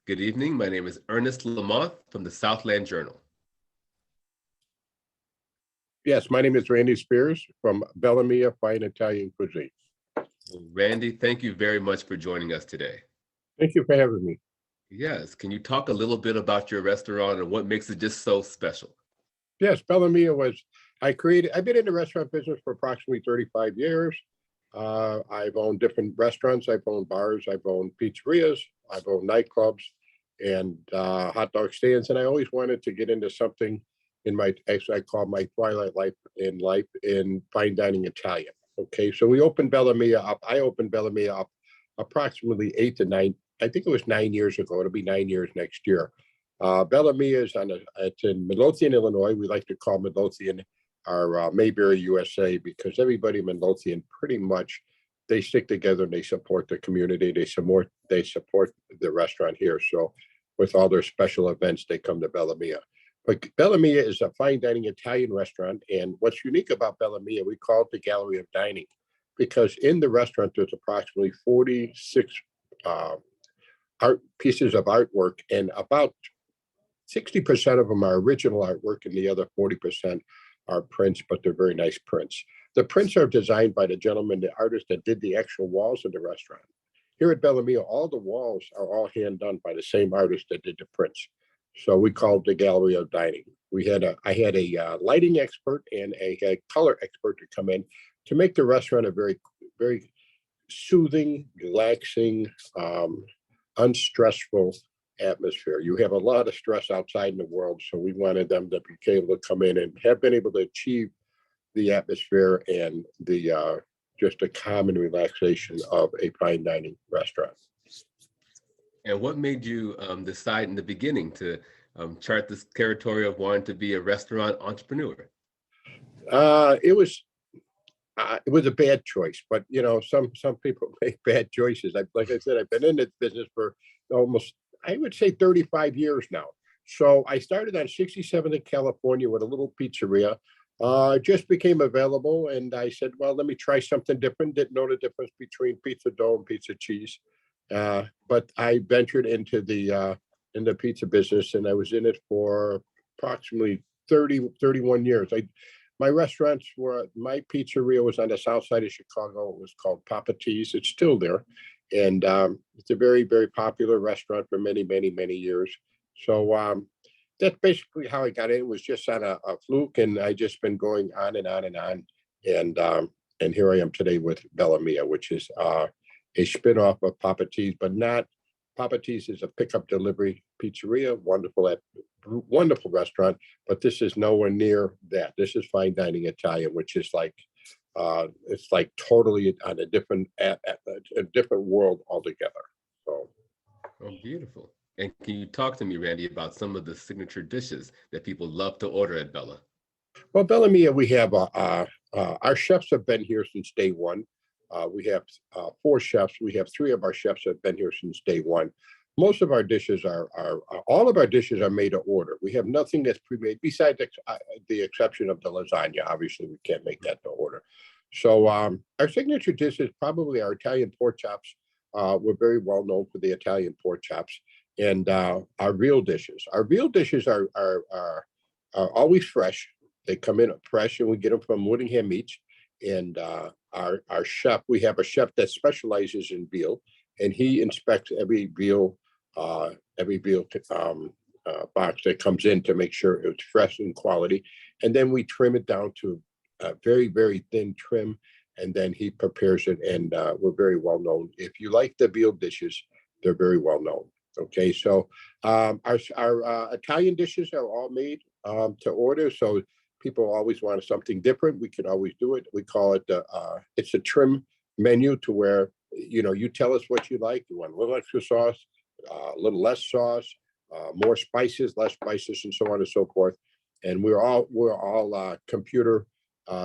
Good evening. My name is Ernest Lamont from the Southland Journal. Yes, my name is Randy Spears from Bellamia Fine Italian Cuisine. Randy, thank you very much for joining us today. Thank you for having me. Yes, can you talk a little bit about your restaurant and what makes it just so special? Yes, Bellamia I've been in the restaurant business for approximately 35 years. I've owned different restaurants. I've owned bars. I've owned pizzerias. I've owned nightclubs and hot dog stands. And I always wanted to get into something actually I call my twilight life in fine dining Italian. Okay, so we opened Bellamia up. I opened Bellamia up approximately 9 years ago. It'll be 9 years next year. Bellamia it's in Midlothian, Illinois. We like to call Midlothian our Mayberry, USA, because everybody in Midlothian pretty much, they stick together and they support the community. They support the restaurant here. So with all their special events, they come to Bellamia. But Bellamia is a fine dining Italian restaurant. And what's unique about Bellamia, we call it the Gallery of Dining, because in the restaurant, there's approximately 46 art pieces of artwork, and about 60% of them are original artwork, and the other 40% are prints, but they're very nice prints. The prints are designed by the gentleman, the artist that did the actual walls of the restaurant. Here at Bellamia, all the walls are all hand done by the same artist that did the prints. So we called the Gallery of Dining. I had a lighting expert and a color expert to come in to make the restaurant a very, very soothing, relaxing, unstressful atmosphere. You have a lot of stress outside in the world, so we wanted them to be able to come in and have been able to achieve the atmosphere and the just a calm and relaxation of a fine dining restaurant. And what made you decide in the beginning to chart this territory of wanting to be a restaurant entrepreneur? It was a bad choice, but you know, some people make bad choices. Like I said, I've been in this business for almost, I would say, 35 years now. So I started on 67th in California with a little pizzeria. Just became available, and I said, well, let me try something different. Didn't know the difference between pizza dough and pizza cheese. But I ventured into the pizza business, and I was in it for approximately 31 years. My pizzeria was on the south side of Chicago. It was called Papa T's. It's still there. And it's a very, very popular restaurant for many, many, many years. So that's basically how I got in. It was just on a fluke, and I just been going on and on and on. And here I am today with Bellamia, which is a spinoff of Papa T's, but not Papa T's is a pickup delivery pizzeria, wonderful restaurant, but this is nowhere near that. This is fine dining Italian, which is like it's like totally on a different world altogether. So, oh, beautiful. And can you talk to me, Randy, about some of the signature dishes that people love to order at Bella? Well, Bellamia, we have our chefs have been here since day one. We have 4 chefs. We have 3 of our chefs that have been here since day one. Most of our dishes all of our dishes are made to order. We have nothing that's pre-made, besides the exception of the lasagna. Obviously, we can't make that to order. So our signature dish is probably our Italian pork chops. We're very well known for the Italian pork chops, and our veal dishes. Our veal dishes are always fresh. They come in fresh, and we get them from Woodingham Meats. And our chef, we have a chef that specializes in veal, and he inspects every veal box that comes in to make sure it's fresh and quality. And then we trim it down to a very, very thin trim, and then he prepares it. And we're very well known. If you like the veal dishes, they're very well known. Okay, so our Italian dishes are all made to order. So people always want something different. We can always do it. We call it it's a trim menu, to where you tell us what you like. You want a little extra sauce, a little less sauce, more spices, less spices, and so on and so forth. And we're all computer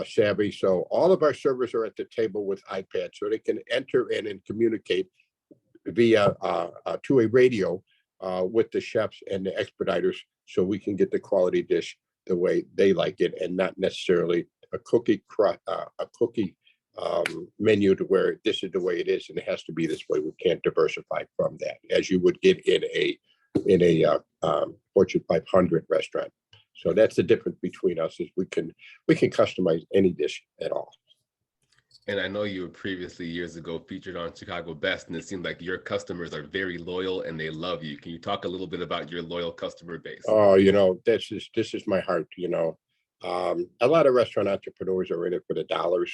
savvy. So all of our servers are at the table with iPads, so they can enter in and communicate via to a radio with the chefs and the expediters, so we can get the quality dish the way they like it, and not necessarily a cookie menu to where this is the way it is and it has to be this way. We can't diversify from that, as you would get in a Fortune 500 restaurant. So that's the difference between us is we can customize any dish at all. And I know you were previously years ago featured on Chicago Best, and it seems like your customers are very loyal and they love you. Can you talk a little bit about your loyal customer base? Oh, this is my heart. A lot of restaurant entrepreneurs are in it for the dollars.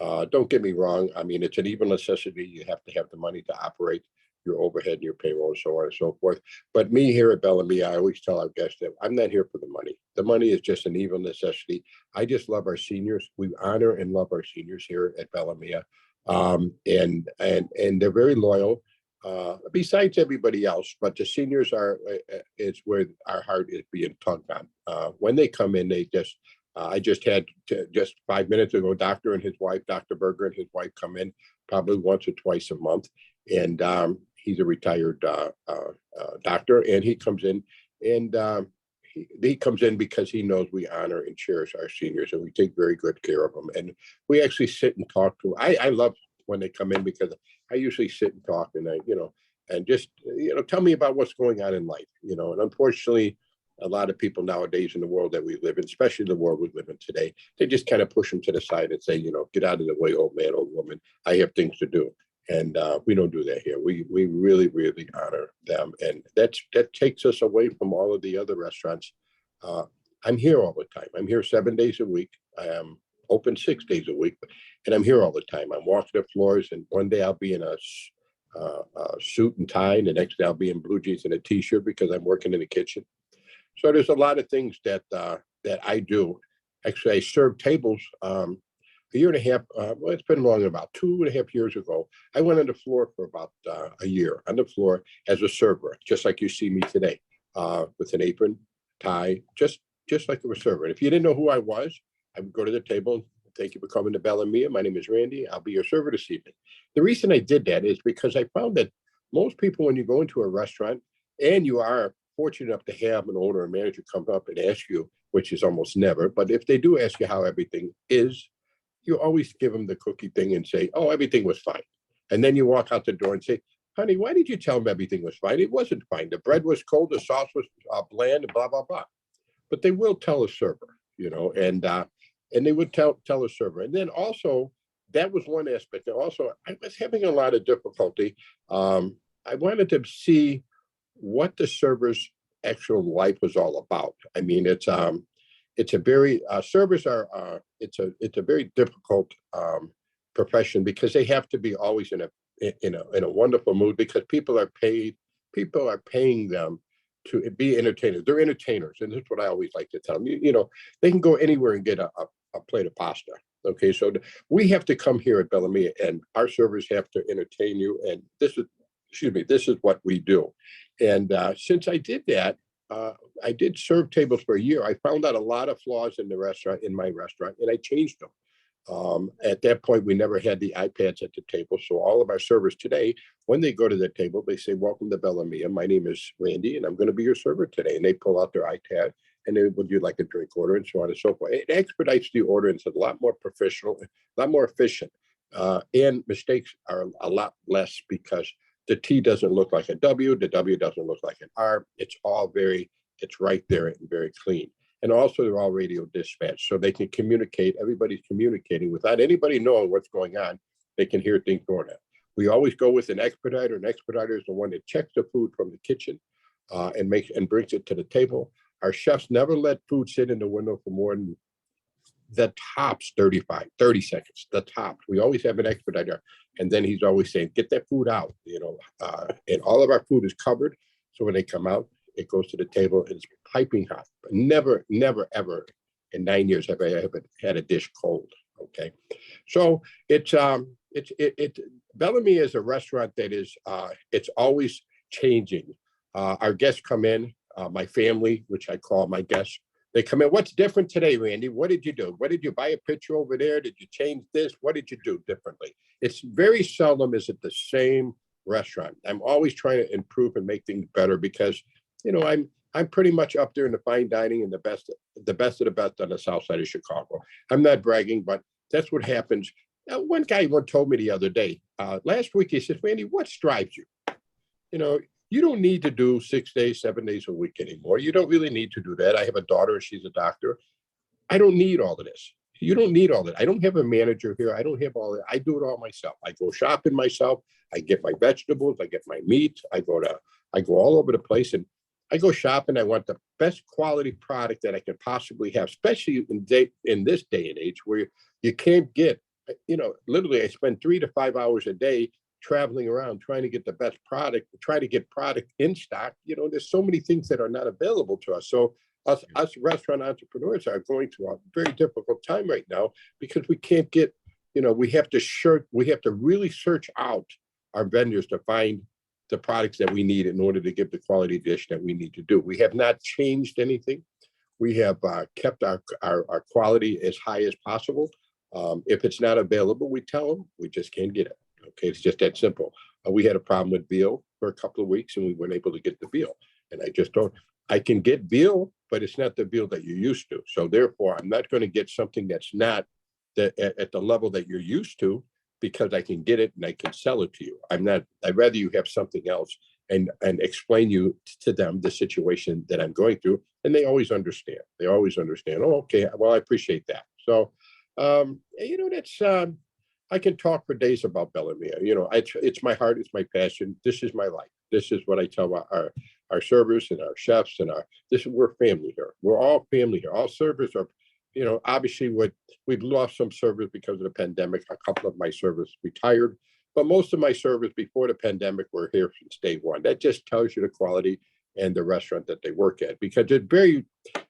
Don't get me wrong. I mean, it's an evil necessity. You have to have the money to operate your overhead, your payroll, and so on and so forth. But me here at Bellamy, I always tell our guests that I'm not here for the money. The money is just an evil necessity. I just love our seniors. We honor and love our seniors here at Bellamy, and they're very loyal. Besides everybody else, but the seniors is where our heart is being tugged on. When they come in, I just had just 5 minutes ago, Doctor and his wife, Dr. Berger and his wife come in probably once or twice a month. And he's a retired doctor, and he comes in, and he comes in because he knows we honor and cherish our seniors, and we take very good care of them. And we actually sit and talk to them. I love when they come in because I usually sit and talk, and and just tell me about what's going on in life, And unfortunately, a lot of people nowadays in the world that we live in, especially the world we live in today, they just kind of push them to the side and say, get out of the way, old man, old woman. I have things to do. And we don't do that here. We really, really honor them. And that takes us away from all of the other restaurants. I'm here all the time. I'm here 7 days a week. I am open 6 days a week, and I'm here all the time. I'm walking the floors, and one day I'll be in a suit and tie, and the next day I'll be in blue jeans and a t-shirt because I'm working in the kitchen. So there's a lot of things that I do. Actually, I serve tables. A year and a half, well, it's been long, about 2.5 years ago, I went on the floor for about a year on the floor as a server, just like you see me today, with an apron, tie, just like a server. And if you didn't know who I was, I would go to the table. Thank you for coming to Bellamy. My name is Randy. I'll be your server this evening. The reason I did that is because I found that most people, when you go into a restaurant and you are fortunate enough to have an owner or manager come up and ask you, which is almost never, but if they do ask you how everything is, you always give them the cookie thing and say, oh, everything was fine. And then you walk out the door and say, honey, why did you tell them everything was fine? It wasn't fine. The bread was cold, the sauce was bland, and blah, blah, blah. But they will tell a server, and they would tell a server. And then also, that was one aspect. And also, I was having a lot of difficulty. I wanted to see what the server's actual life was all about. I mean, it's a very servers are it's a very difficult profession because they have to be always in a wonderful mood because people are paying them to be entertainers. They're entertainers, and that's what I always like to tell them. They can go anywhere and get a plate of pasta. Okay, so we have to come here at Bellamy, and our servers have to entertain you. And this is what we do. And since I did that, I did serve tables for a year. I found out a lot of flaws in my restaurant, and I changed them. At that point, we never had the iPads at the table. So all of our servers today, when they go to the table, they say, welcome to Bellamy. My name is Randy, and I'm going to be your server today. And they pull out their iPad, and they would do like a drink order and so on and so forth. It expedites the order, and it's a lot more professional, a lot more efficient. And mistakes are a lot less because the T doesn't look like a W, the W doesn't look like an R. It's right there and very clean. And also they're all radio dispatch, so they can communicate. Everybody's communicating without anybody knowing what's going on. They can hear things going on. We always go with an expediter. An expediter is the one that checks the food from the kitchen and brings it to the table. Our chefs never let food sit in the window for more than the tops 30 seconds, the tops. We always have an expediter. And then he's always saying, get that food out, and all of our food is covered. So when they come out, it goes to the table and it's piping hot. Never, ever in 9 years have I ever had a dish cold. Okay. So Bellamy is a restaurant that is, it's always changing. Our guests come in, my family, which I call my guests, they come in. What's different today, Randy? What did you do? What did you buy a picture over there? Did you change this? What did you do differently? It's very seldom is it the same restaurant. I'm always trying to improve and make things better because, I'm pretty much up there in the fine dining and the best of the best on the south side of Chicago. I'm not bragging, but that's what happens. One guy told me the other day, last week, he said, Randy, what drives you? You don't need to do 6 days, 7 days a week anymore. You don't really need to do that. I have a daughter, she's a doctor. I don't need all of this. You don't need all that. I don't have a manager here. I don't have all that. I do it all myself. I go shopping myself. I get my vegetables. I get my meat. I go all over the place, and I go shopping. I want the best quality product that I can possibly have, especially in this day and age where you can't get, literally I spend 3 to 5 hours a day traveling around trying to get the best product, try to get product in stock. There's so many things that are not available to us. So us restaurant entrepreneurs are going through a very difficult time right now because we can't get, we have to really search out our vendors to find the products that we need in order to give the quality dish that we need to do. We have not changed anything. We have kept our quality as high as possible. If it's not available, we tell them we just can't get it. Okay, it's just that simple. We had a problem with veal for a couple of weeks, and we weren't able to get the veal. And I just don't. I can get veal, but it's not the veal that you're used to. So therefore, I'm not going to get something that's not at the level that you're used to because I can get it and I can sell it to you. I'd rather you have something else and explain to them the situation that I'm going through. And they always understand. They always understand. Oh, okay. Well, I appreciate that. So, that's, I can talk for days about Bellamia. It's my heart. It's my passion. This is my life. This is what I tell our servers and our chefs and we're family here. We're all family here. All servers are, obviously we've lost some servers because of the pandemic. A couple of my servers retired, but most of my servers before the pandemic were here since day one. That just tells you the quality and the restaurant that they work at, because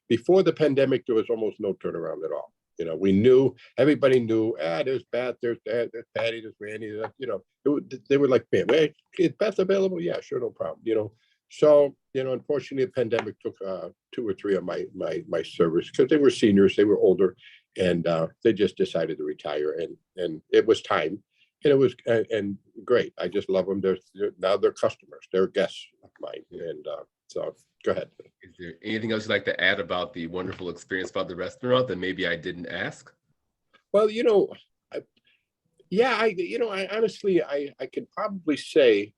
before the pandemic, there was almost no turnaround at all. Everybody knew, there's Beth, there's Dad, there's Patty, there's Randy, they were like, man, is Beth available? Yeah, sure, no problem. So, unfortunately, the pandemic took 2 or 3 of my servers because they were seniors, they were older, and they just decided to retire, and it was time, and it was and great. I just love them. Now they're customers, they're guests of mine, and so go ahead. Is there anything else you'd like to add about the wonderful experience about the restaurant that maybe I didn't ask? Well, I honestly, I could probably say,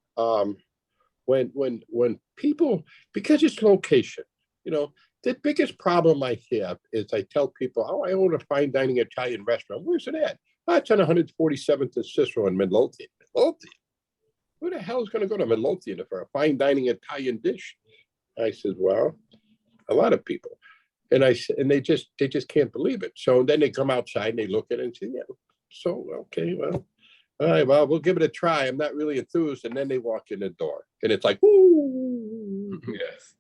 when people, because it's location, the biggest problem I have is I tell people, oh, I own a fine dining Italian restaurant. Where's it at? Oh, it's on 147th and Cicero in Midlothian. Midlothian? Who the hell is going to go to Midlothian for a fine dining Italian dish? I said, well, a lot of people. And they just can't believe it. So then they come outside and they look at it and say, yeah, so, okay, well, all right, well, we'll give it a try. I'm not really enthused. And then they walk in the door and it's like, ooh. Yes.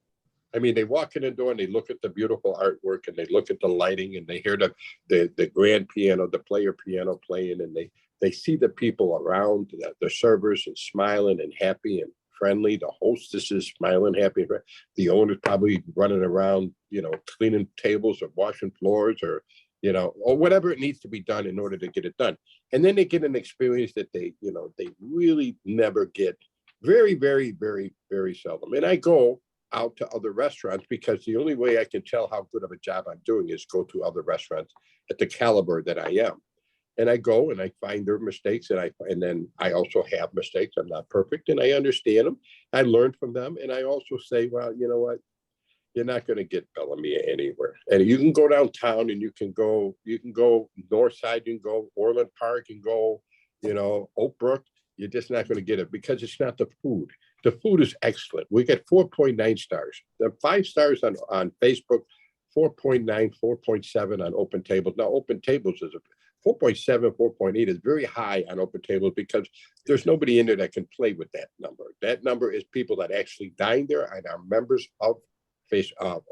I mean, they walk in the door and they look at the beautiful artwork and they look at the lighting and they hear the grand piano, the player piano playing, and they see the people around, the servers, and smiling and happy and friendly. The hostesses smiling, happy. The owner's probably running around, cleaning tables or washing floors or whatever it needs to be done in order to get it done. And then they get an experience that they really never get, very, very, very, very seldom. And I go out to other restaurants because the only way I can tell how good of a job I'm doing is go to other restaurants at the caliber that I am. And I go and I find their mistakes, and then I also have mistakes. I'm not perfect, and I understand them. I learn from them, and I also say, well, you know what? You're not going to get Bellamia anywhere. And you can go downtown, and you can go north side, you can go Orland Park, you can go, Oak Brook. You're just not going to get it because it's not the food. The food is excellent. We get 4.9 stars. The 5 stars on Facebook, 4.9, 4.7 on Open Tables. Now, Open Tables is 4.7, 4.8 is very high on Open Tables because there's nobody in there that can play with that number. That number is people that actually dine there and are members of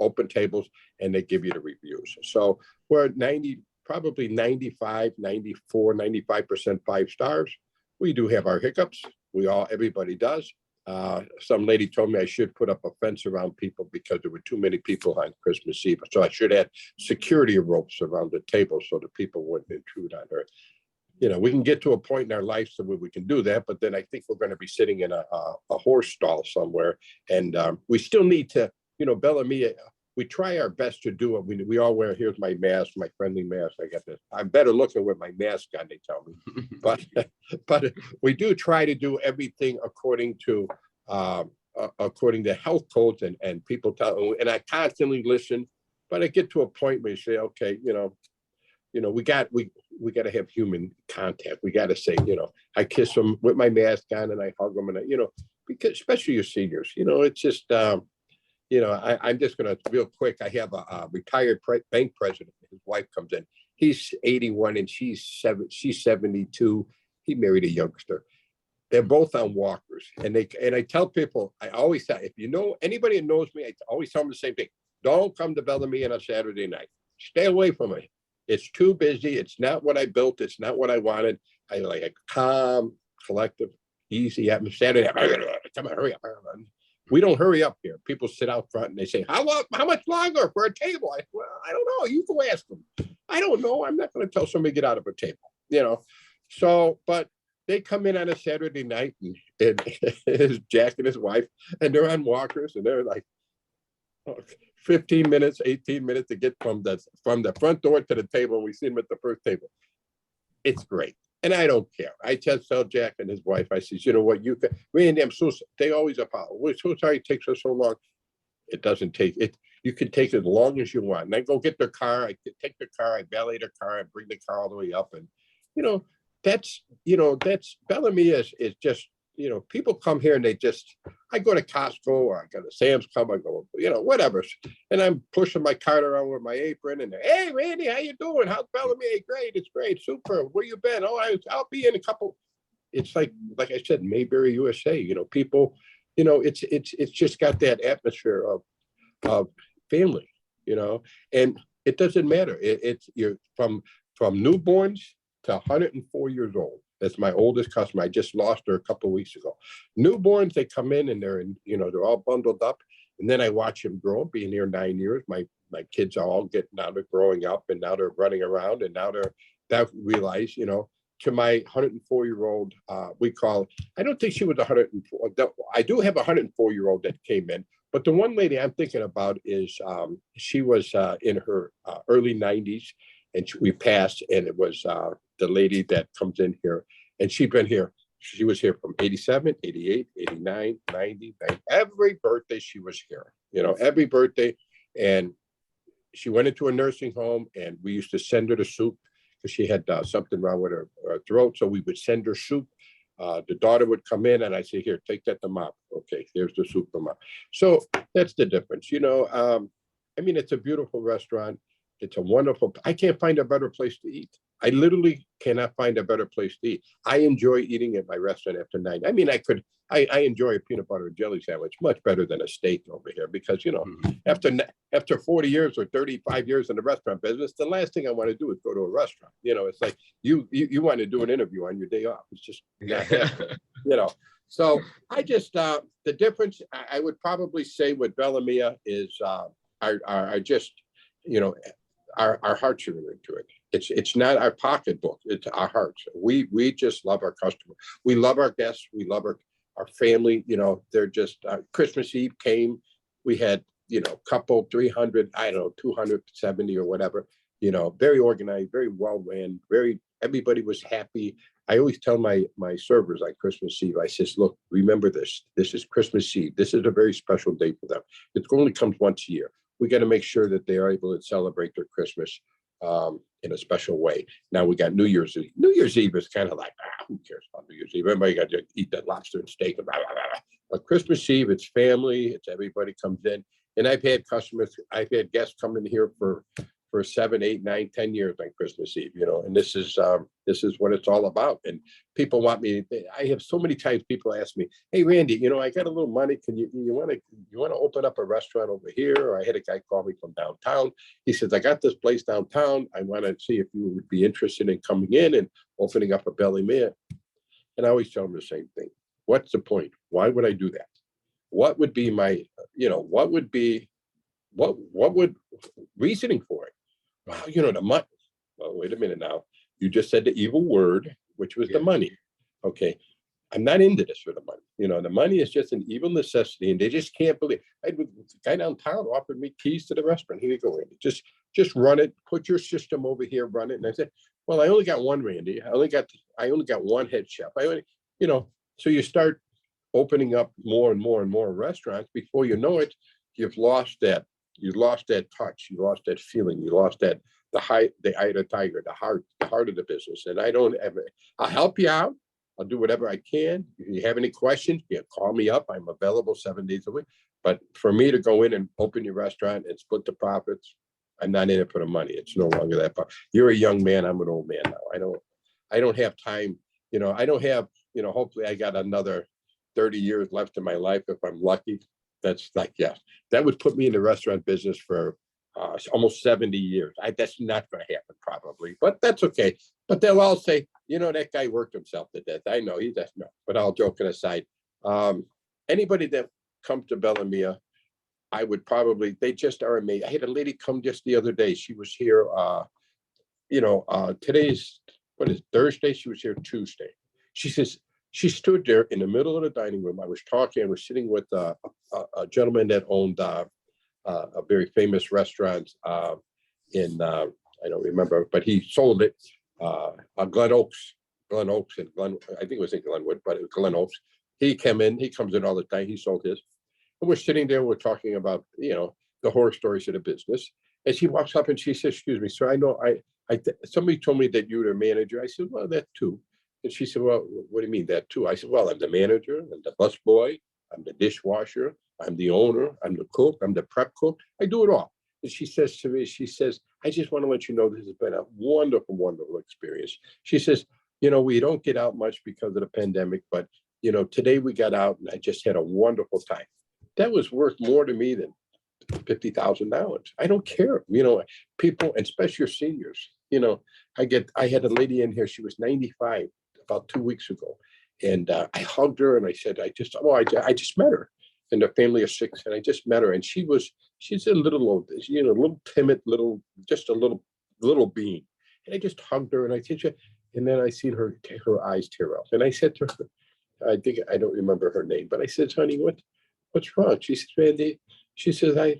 Open Tables, and they give you the reviews. So we're at 90, probably 95, 94, 95% 5 stars. We do have our hiccups. Everybody does. Some lady told me I should put up a fence around people because there were too many people on Christmas Eve. So I should have security ropes around the table so the people wouldn't intrude on her. We can get to a point in our life so we can do that, but then I think we're going to be sitting in a horse stall somewhere. And we still need to, Bellamia, we try our best to do it. We all wear, here's my mask, my friendly mask. I got this. I'm better looking with my mask on, they tell me. But we do try to do everything according to according to health codes, and people tell, and I constantly listen, but I get to a point where you say, okay, we got to have human contact. We got to say, I kiss them with my mask on and I hug them, and because especially your seniors, it's just, I'm just going to real quick. I have a retired bank president. His wife comes in. He's 81 and she's 72. He married a youngster. They're both on walkers, and I tell people, I always say, if anybody that knows me, I always tell them the same thing: don't come to Bellamy on a Saturday night. Stay away from it. It's too busy. It's not what I built. It's not what I wanted. I like a calm, collective, easy atmosphere. Saturday, come on, hurry up. We don't hurry up here. People sit out front and they say, how much longer for a table? I don't know. You go ask them. I don't know. I'm not going to tell somebody to get out of a table, So, but they come in on a Saturday night, and his Jack and his wife, and they're on walkers, and they're like 15 minutes, 18 minutes to get from the front door to the table. We see them at the first table. It's great. And I don't care. I just tell Jack and his wife, I says, you know what, Randy, they always apologize. We're so sorry it takes us so long. It doesn't take it. You can take it as long as you want. And I go get their car. I take their car. I valet their car. I bring the car all the way up. And, that's Bellamy is just, people come here and I go to Costco or I go to Sam's Club. I go, whatever. And I'm pushing my cart around with my apron and hey, Randy, how you doing? How's Bellamy? Hey, great. It's great. Super. Where you been? Oh, I'll be in a couple. It's like I said, Mayberry, USA, people, it's just got that atmosphere of family, and it doesn't matter. You're from newborns to 104 years old. That's my oldest customer. I just lost her a couple of weeks ago. Newborns, they come in and they're all bundled up. And then I watch them grow, being here 9 years. My kids are all now they're growing up and now they're running around and now they realize, to my 104-year-old, I don't think she was 104. I do have a 104-year-old that came in, but the one lady I'm thinking about is she was in her early 90s, and we passed, and it was the lady that comes in here, and she'd been here. She was here from 87, 88, 89, 90. Every birthday she was here, every birthday. And she went into a nursing home, and we used to send her the soup because she had something wrong with her throat. So we would send her soup. The daughter would come in, and I say, here, take that to mom. Okay, here's the soup for mom. So that's the difference. It's a beautiful restaurant. It's a wonderful, I can't find a better place to eat. I literally cannot find a better place to eat. I enjoy eating at my restaurant after 9. I enjoy a peanut butter and jelly sandwich much better than a steak over here because, after 40 years or 35 years in the restaurant business, the last thing I want to do is go to a restaurant. It's like you want to do an interview on your day off. It's just, So I just, the difference I would probably say with Bellamia is are just, our hearts are into it. It's not our pocketbook. It's our hearts. We just love our customer. We love our guests. We love our family. They're just Christmas Eve came. We had couple 300. I don't know 270 or whatever. Very organized, very well ran. Everybody was happy. I always tell my servers on Christmas Eve. I says, look, remember this. This is Christmas Eve. This is a very special day for them. It only comes once a year. We got to make sure that they are able to celebrate their Christmas in a special way. Now we got New Year's Eve. New Year's Eve is kind of like, who cares about New Year's Eve? Everybody got to eat that lobster and steak. And blah, blah, blah. But Christmas Eve, it's family. It's everybody comes in. And I've had guests come in here for 7, 8, 9, 10 years on Christmas Eve, and this is what it's all about. And people want me. I have so many times people ask me, hey, Randy, I got a little money. Can you want to open up a restaurant over here? Or I had a guy call me from downtown. He says, I got this place downtown. I want to see if you would be interested in coming in and opening up a belly man. And I always tell them the same thing. What's the point? Why would I do that? What would be my, what would reasoning for it? Wow, the money. Well, wait a minute now. You just said the evil word, which was the money. Okay. I'm not into this for the money. The money is just an evil necessity, and they just can't believe. The guy downtown offered me keys to the restaurant. Here you go, Randy. Just run it. Put your system over here. Run it. And I said, well, I only got one, Randy. I only got one head chef. So you start opening up more and more and more restaurants. Before you know it, you've lost that. You lost that touch. You lost that feeling. You lost that the eye of the tiger, the heart of the business. And I don't ever. I'll help you out. I'll do whatever I can. If you have any questions, you call me up. I'm available 7 days a week. But for me to go in and open your restaurant and split the profits, I'm not in it for the money. It's no longer that part. You're a young man. I'm an old man now. I don't have time. I don't have. Hopefully, I got another 30 years left in my life if I'm lucky. That's like, yes, that would put me in the restaurant business for almost 70 years. That's not going to happen probably, but that's okay. But they'll all say, that guy worked himself to death. I know he does. No, but all joking aside, anybody that comes to Bellamia, I would probably, they just are amazing. I had a lady come just the other day. She was here, today's, what is Thursday? She was here Tuesday. She says, she stood there in the middle of the dining room. I was talking, I was sitting with a gentleman that owned a very famous restaurant in, I don't remember, but he sold it, Glen Oaks, and I think it was in Glenwood, but it was Glen Oaks. He comes in all the time. He sold his. And we're sitting there, we're talking about, the horror stories of the business. And she walks up and she says, excuse me, sir, I know somebody told me that you were the manager. I said, well, that too. And she said, well, what do you mean that too? I said, well, I'm the manager, I'm the busboy, I'm the dishwasher, I'm the owner, I'm the cook, I'm the prep cook. I do it all. And she says to me, I just want to let you know this has been a wonderful, wonderful experience. She says, we don't get out much because of the pandemic, but, today we got out and I just had a wonderful time. That was worth more to me than $50,000. I don't care. People, and especially your seniors, I had a lady in here, she was 95 about 2 weeks ago. And I hugged her and I said, I just met her, and the family of 6. And I just met her. And she's a little, a little timid, just a little being. And I just hugged her and I said, and then I seen her eyes tear up. And I said to her, I don't remember her name, but I said, honey, what's wrong? She says, Randy, she says, I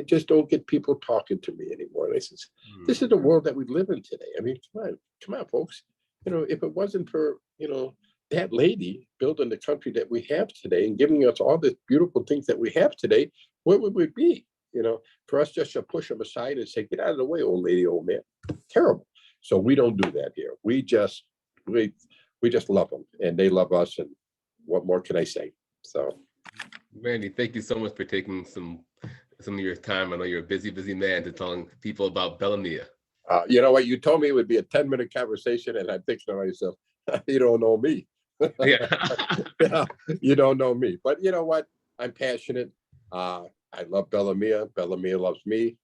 just don't get people talking to me anymore. And I says, this is the world that we live in today. I mean, come on, folks. If it wasn't for, that lady building the country that we have today and giving us all the beautiful things that we have today, where would we be? For us just to push them aside and say, get out of the way, old lady, old man. Terrible. So we don't do that here. We just love them and they love us. And what more can I say? So. Randy, thank you so much for taking some of your time. I know you're a busy man to telling people about Bellamia. You know what? You told me it would be a 10-minute conversation, and I'm thinking to myself, you don't know me. Yeah. Yeah, you don't know me. But you know what? I'm passionate. I love Bellamia. Bellamia loves me.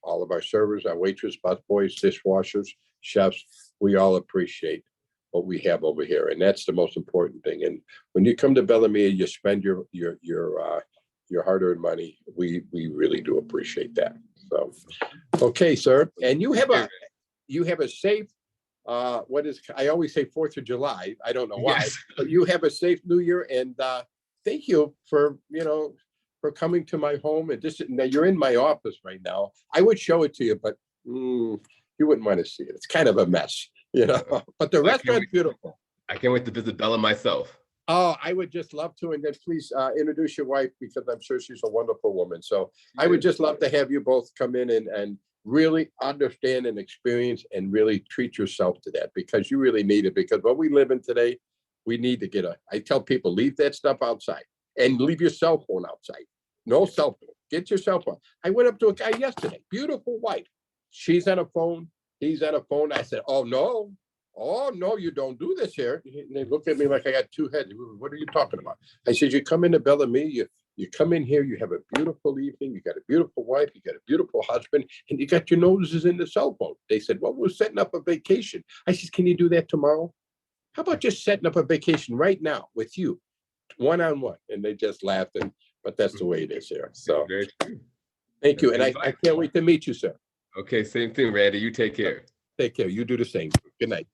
All of our servers, our waitress, busboys, dishwashers, chefs, we all appreciate what we have over here, and that's the most important thing. And when you come to Bellamia, you spend your hard-earned money. We really do appreciate that. So, okay, sir. And you have a safe. I always say 4th of July. I don't know why, yes. But you have a safe New Year, and thank you for coming to my home. And now you're in my office right now. I would show it to you, but you wouldn't want to see it. It's kind of a mess. But the restaurant's beautiful. I can't wait to visit Bella myself. Oh, I would just love to. And then please introduce your wife, because I'm sure she's a wonderful woman. So I would just love to have you both come in and really understand and experience and really treat yourself to that, because you really need it. Because what we live in today, we need to I tell people, leave that stuff outside and leave your cell phone outside. No cell phone. Get your cell phone. I went up to a guy yesterday, beautiful wife. She's on a phone. He's on a phone. I said, oh, no, you don't do this here. And they look at me like I got 2 heads. What are you talking about? I said, you come into Bellamia, you come in here, you have a beautiful evening, you got a beautiful wife, you got a beautiful husband, and you got your noses in the cell phone. They said, well, we're setting up a vacation. I said, can you do that tomorrow? How about just setting up a vacation right now with you, one-on-one? And they just laughed, but that's the way it is here. So thank you. And I can't wait to meet you, sir. Okay, same thing, Randy. You take care. Take care. You do the same. Good night.